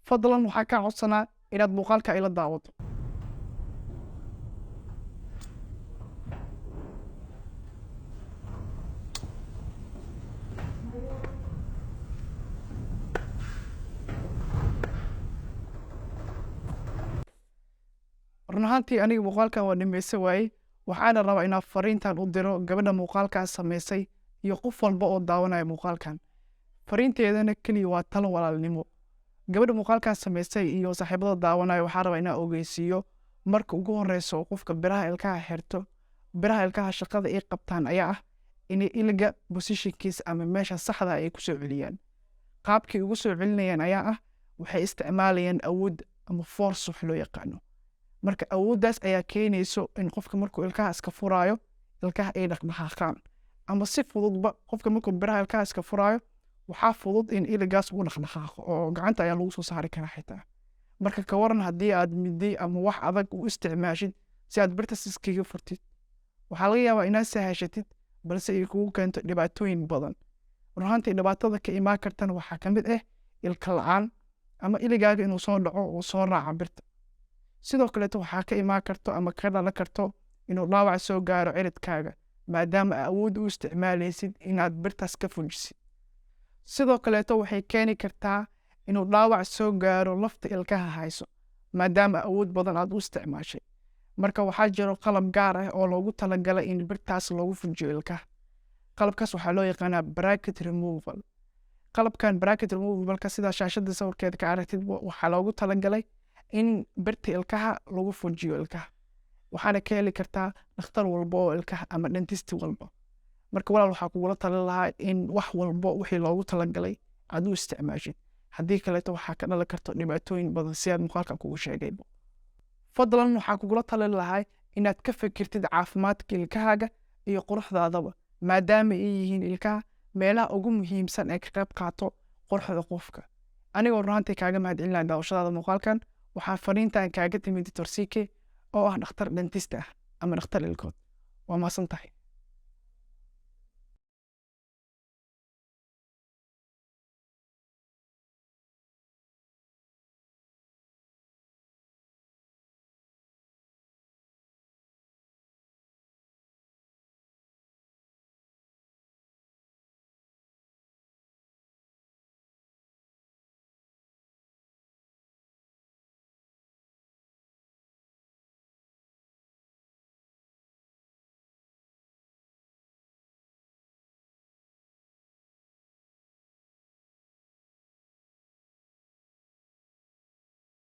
fadlan waxaa kaa codsanaa inaad muuqaalka ila daawato. run ahaantii aniga muuqaalkan waa dhamaysan waayey, waxaana rabaa inaan fariintan u diro gabadha muuqaalkaas samaysay iyo qof walba oo daawanaya muuqaalkan. fariinteedana keliya waa talo walaalnimo. gabadha muuqaalkaas samaysay iyo saaxiibada daawanaya waxaa rabaa inaan ogeysiiyo marka ugu horeyso qofka biraha ilkaha xirto, biraha ilkaha shaqada ay qabtaan ayaa ah inay iliga positionkiisa ama meesha saxda ay ku soo celiyaan. qaabkii ugu soo celinayaan ayaa ah waxay isticmaalayaan awood ama force wax loo yaqaano. marka awooddaas ayaa keenayso in qofka markuu ilkaha iska furaayo ilkaha ay dhaqdhaqaaqaan, ama si fududba qofka markuu biraha ilkaha iska furaayo waxaa fudud in iligaas uu dhaqdhaqaaqo oo gacanta ayaa lagu soo saari karaa xitaa. marka ka waran haddii aad midi ama wax adag u isticmaashid si aad birtaas iskaga furtid, waxaa laga yaabaa inaad sahashatid balse ay kugu keento dhibaatooyin badan. run ahaantii dhibaatada ka imaan kartana waxaa ka mid ah ilka la-aan ama iligaaga inuu soo dhaco oo soo raaca birta. sidoo kaleeto waxaa ka imaan karto ama ka dhalan karto inuu dhaawac soo gaaro ciridkaaga maadaama awood u isticmaalaysid inaad birtaas ka fujisid. sidoo kaleeto waxay keeni kartaa inuu dhaawac soo gaaro lafta ilkaha hayso maadaama awood badan aad u isticmaashay. marka waxaa jiro qalab gaar ah oo loogu talagalay in birtaas loogu fujiyo ilkaha. qalabkaas waxaa loo yaqaanaa bracket removal. qalabkan bracket removalka sida shaashada sawirkeeda ka aragtid waxaa loogu talagalay in birta ilkaha lagu fujiyo ilkaha. waxaana ka heli kartaa dhakhtar walba oo ilkaha ama dentist walba. marka walaal waxaa kugula talin lahaa in wax walba wixii loogu talagalay aad u isticmaashid, haddii kaleeto waxaa ka dhalan karto dhibaatooyin badan si aad muuqaalkan kugu sheegayba. fadlan waxaa kugula talin lahaa inaad ka fikirtid caafimaadka ilkahaaga iyo quruxdaadaba, maadaama ay yihiin ilkaha meelaha ugu muhiimsan ee ka qayb qaato quruxda qofka. anigoo runtii kaaga mahadcelinaya daawashadaada muuqaalkan. waxaa fariintan kaaga timid Dr. CK oo ah dhakhtar dentist ah ama dhakhtar ilkood. waa mahadsantahay.